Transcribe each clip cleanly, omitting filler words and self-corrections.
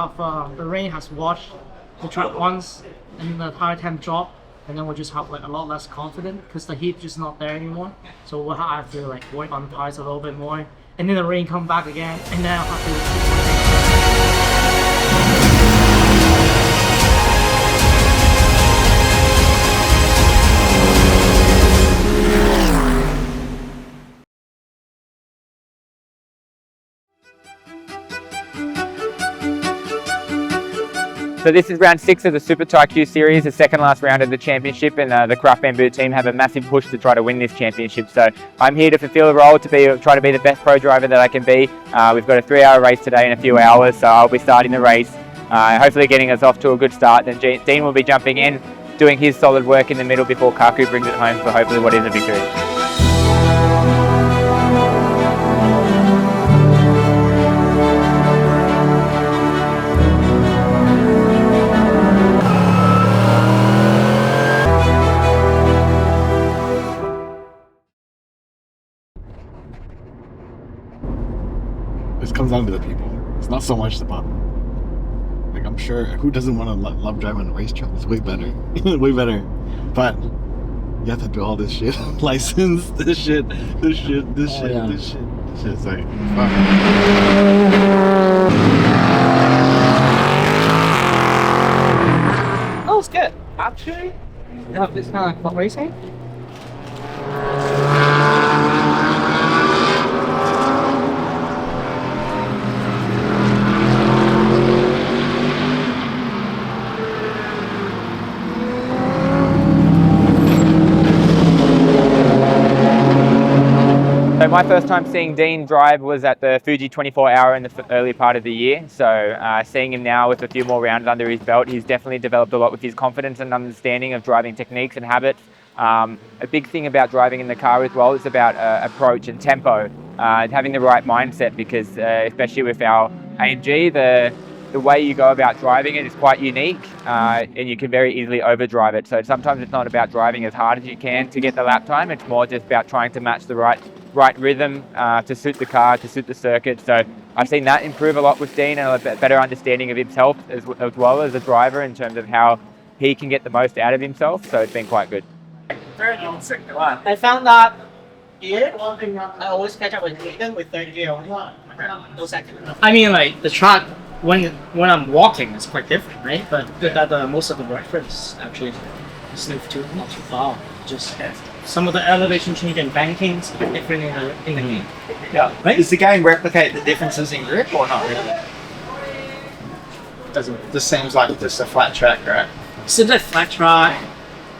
The rain has washed the track once, and the tire temp drop, and then we'll just have like a lot less confident because the heat just not there anymore. So we'll have to like work on the tires a little bit more, and then the rain come back again, and then I'll have to. So this is round 6 of the Super Tycoon series, the second last round of the championship, and the Craft Bamboo team have a massive push to try to win this championship. So I'm here to fulfill the role to try to be the best pro driver that I can be. We've got a 3-hour race today in a few hours, so I'll be starting the race, hopefully getting us off to a good start. Then Dean will be jumping in, doing his solid work in the middle before Kaku brings it home for hopefully what is a victory. This comes down to the people. It's not so much about, like, I'm sure who doesn't want to love driving on a racetrack? It's way better, way better. But you have to do all this shit, license, this shit. It's like, fuck. Oh, it's good. Actually, you have this kind of racing. So my first time seeing Dean drive was at the Fuji 24-hour in the early part of the year. So seeing him now with a few more rounds under his belt, he's definitely developed a lot with his confidence and understanding of driving techniques and habits. A big thing about driving in the car as well is about approach and tempo, having the right mindset, because especially with our AMG, the way you go about driving it is quite unique, and you can very easily overdrive it. So sometimes it's not about driving as hard as you can to get the lap time. It's more just about trying to match the right rhythm to suit the car, to suit the circuit. So I've seen that improve a lot with Dean, and a better understanding of himself as well as a driver in terms of how he can get the most out of himself. So it's been quite good. I found that here, I always catch up with Nathan with 30 gear only. No second. I mean, like the track when I'm walking is quite different, right? But that most of the reference actually is not too far. Just some of the elevation change and bankings are different in the game. Yeah. Right? Does the game replicate the differences in grip or not really? Doesn't. This seems like just a flat track, right? Seems like flat track,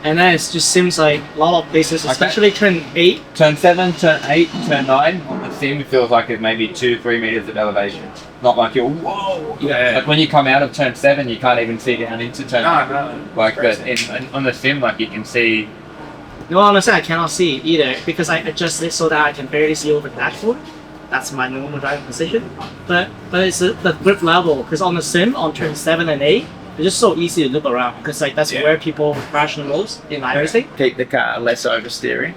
and then it just seems like a lot of places, especially turn 8. Turn 7, turn 8, turn 9 on the sim feels like it's maybe 2-3 meters of elevation. Not like you're whoa. Yeah. Like when you come out of turn 7, you can't even see down into turn 8. No. Like, but on the sim, like you can see. No, honestly, I cannot see it either because I adjust it so that I can barely see over the dashboard. That's my normal driving position. But it's the grip level, because on the sim, on turn 7 and 8, it's just so easy to look around because like that's where people crash the most in racing. Keep the car less oversteering.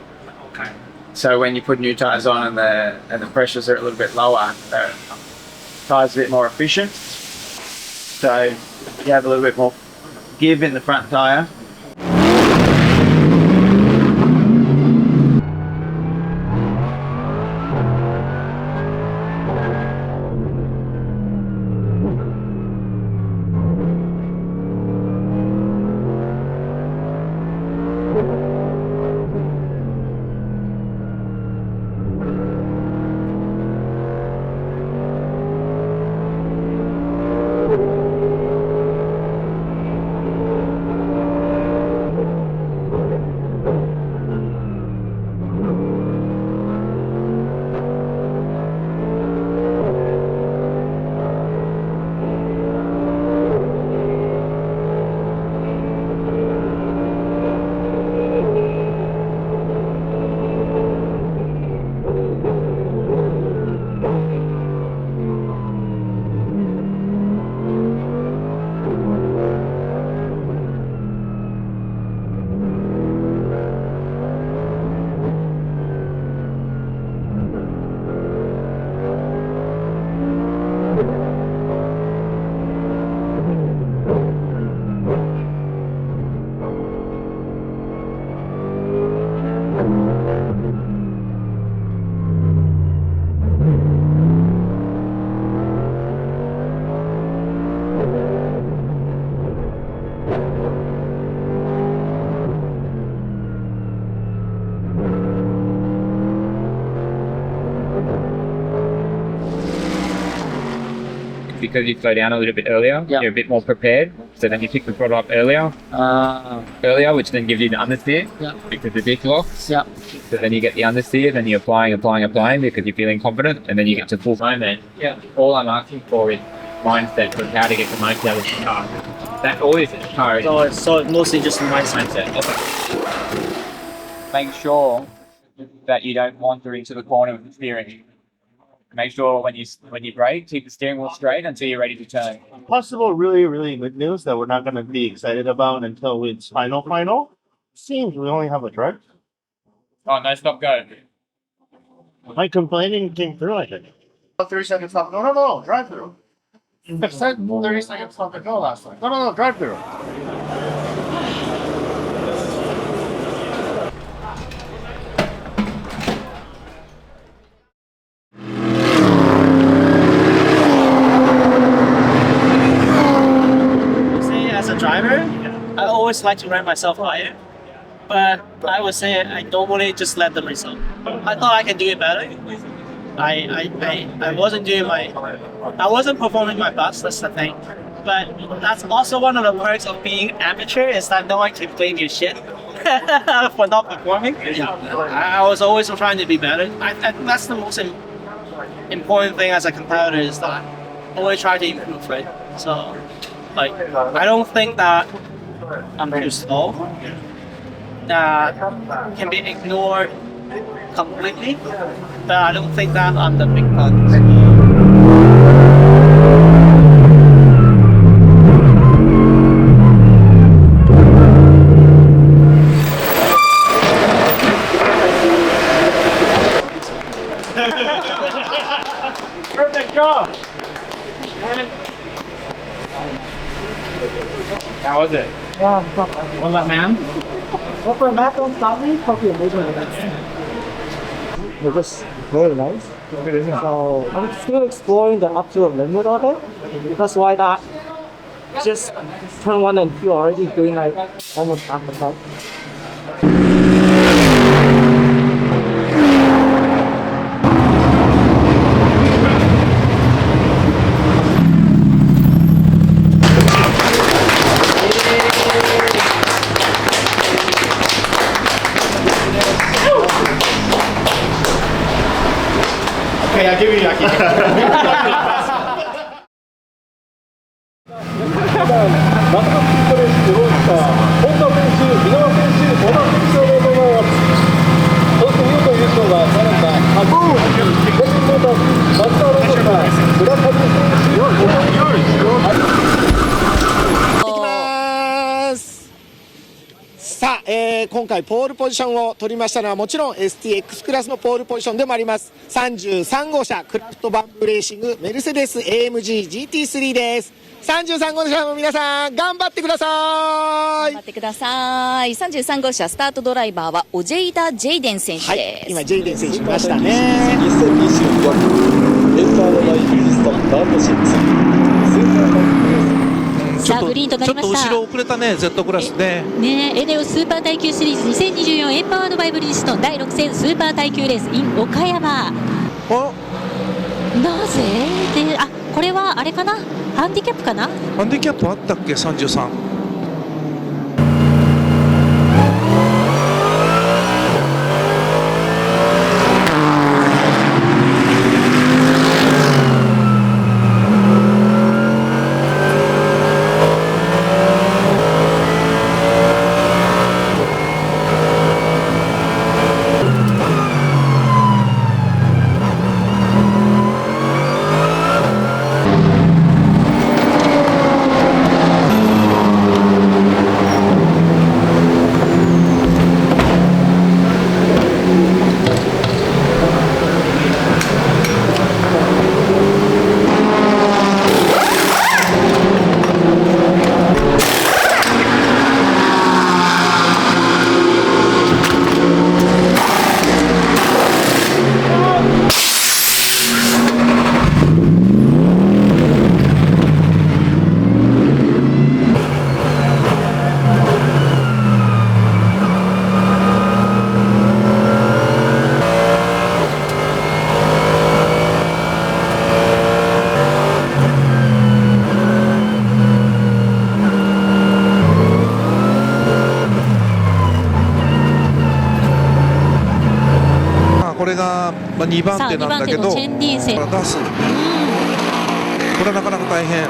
Okay. So when you put new tyres on and the pressures are a little bit lower, the tyres a bit more efficient. So you have a little bit more give in the front tyre. because you slow down a little bit earlier. Yeah. You're a bit more prepared. So then you pick the throttle up earlier, which then gives you the understeer Yeah. because the dick locks. Yeah. So then you get the understeer, then you're applying because you're feeling confident, and then you get to full moment. Yeah. All I'm asking for is mindset of how to get the most out of the car. That's all this car is. So it's mostly just the mindset. Okay. Make sure that you don't wander into the corner with the steering. Make sure when you brake, keep the steering wheel straight until you're ready to turn. Possible really good news that we're not going to be excited about until it's final. Seems we only have a drive. Oh, no, stop, go. My complaining came through, I think. 30 seconds stop. No, drive through. I said 30 seconds stop and go last time. No, drive through. Say as a driver, I always like to rank myself higher. But I would say I normally just let the result. I thought I can do it better. I wasn't performing my best, that's the thing. But that's also one of the perks of being amateur is that no one can blame you shit for not performing. Yeah. I was always trying to be better. I think that's the most important thing as a competitor is that always try to improve, right? So, like, I don't think that I'm too slow. That can be ignored completely, but I don't think that I'm the big one. Perfect job. How was it? What about man? What for Matt don't stop me? Probably amazing. It was very nice. So I'm still exploring the absolute limit of it. That's why that just turn 1 and 2 already doing like almost half the time. Okay, I'll give you Yaki. さあ、今回ポールポジションを取りましたのはもちろん STX クラスのポールポジションでもあります33号車クラフトバンプレーシングメルセデス AMG GT3 です33号車の皆さん頑張ってください頑張ってください33号車スタートドライバーはオジェイダ・ジェイデン選手はいです、今ジェイデン選手いましたねさあグリーンとなりましたちょっと後ろ遅れたね Z クラスねエネオススーパー耐久シリーズ2024エンパワードバイブリヂストン第6戦スーパー耐久レース in 岡山なぜでこれはあれかなハンディキャップかなハンディキャップあったっけ33さまあ、2番さあ2手なん番だけど手のチェン・ディンセン、出す、これはなかなか大変、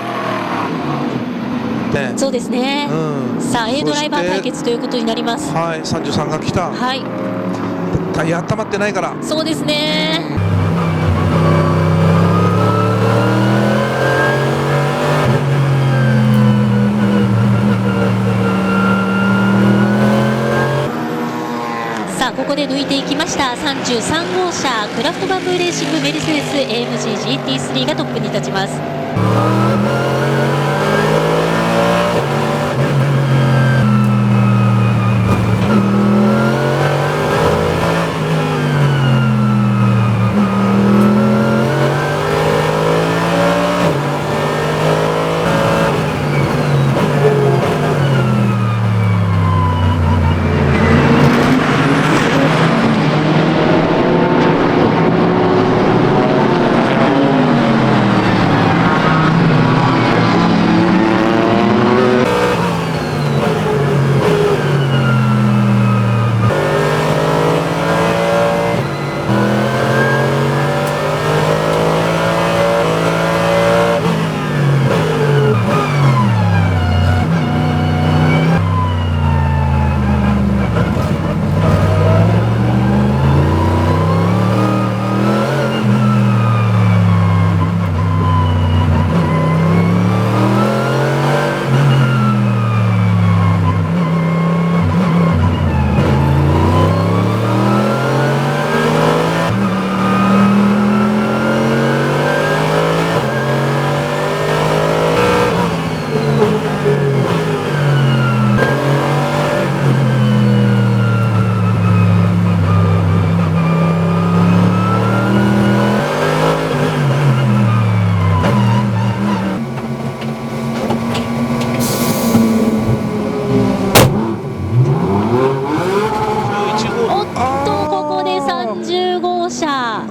ね、そうですね、うん、さあ A ドライバー対そして決ということになります。はい、33が来た、はい、タイヤ温まってないから、そうですね。さあここで抜いていきました。33号車クラフトバンブーレーシングメルセデス AMG GT3 がトップに立ちます。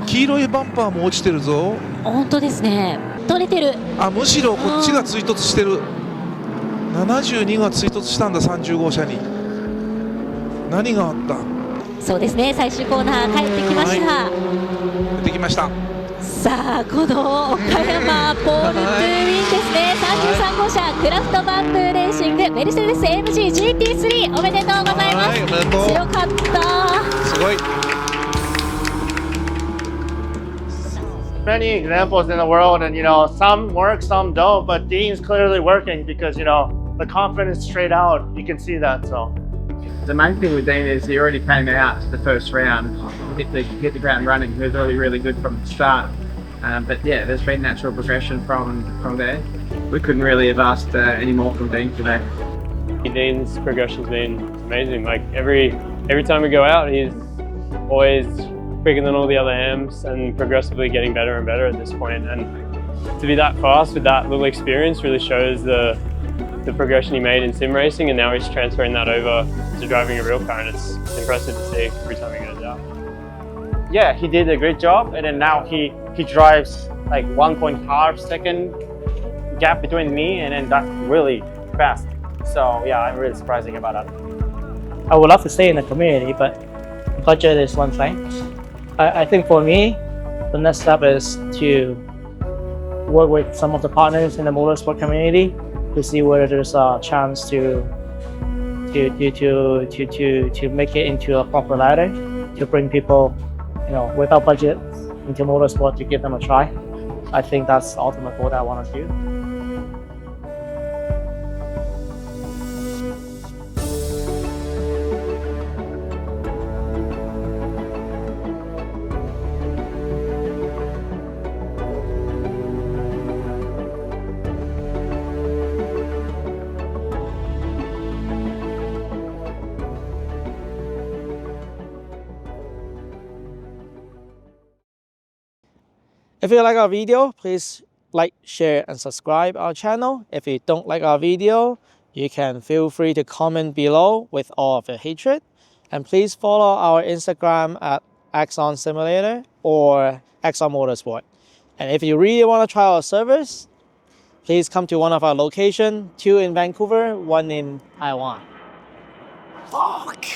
黄色いバンパーも落ちてるぞ。本当ですね、取れてる。あ、むしろこっちが追突してる。72が追突したんだ、30号車に。何があった。そうですね、最終コーナー帰ってきました。出てきました。さあこの岡山ポール・トゥーウィンですね。33号車クラフトバンブーレーシングメルセデス AMG GT3 おめでとうございます。おめでとう。強かった。すごい。Many examples in the world, and some work, some don't. But Dean's clearly working because the confidence straight out. You can see that. So the main thing with Dean is he already came out to the first round, hit the ground running. He was really, really good from the start. But yeah, there's been natural progression from there. We couldn't really have asked any more from Dean today. Dean's progression's been amazing. Like every time we go out, he's always quicker than all the other hams and progressively getting better and better at this point. And to be that fast with that little experience really shows the progression he made in sim racing, and now he's transferring that over to driving a real car, and it's impressive to see every time he goes out. yeah, he did a great job, and then now he drives like 1.5 second gap between me, and then that's really fast. So yeah, I'm really surprising about that. I would love to stay in the community, but budget is one thing. I think for me, the next step is to work with some of the partners in the motorsport community to see whether there's a chance to make it into a proper ladder, to bring people, without budget into motorsport, to give them a try. I think that's the ultimate goal that I want to do. If you like our video, please like, share, and subscribe our channel. If you don't like our video, you can feel free to comment below with all of your hatred. And please follow our Instagram at Axon Simulator or Axon Motorsport. And if you really want to try our service, please come to one of our locations, 2 in Vancouver, 1 in Taiwan. Fuck!